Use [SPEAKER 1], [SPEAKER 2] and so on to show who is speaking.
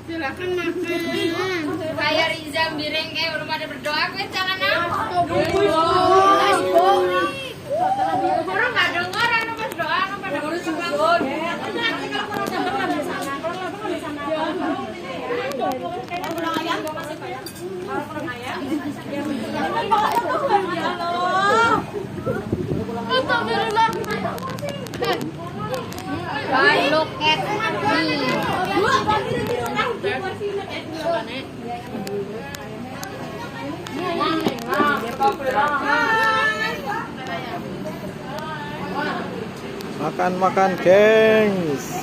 [SPEAKER 1] Silakan makan.
[SPEAKER 2] Kayak Riza Bireng udah pada berdoa gue jangan apa. Orang nggak dengar anu pas doa anu pada berdoa. Look at
[SPEAKER 3] Makan, gengs.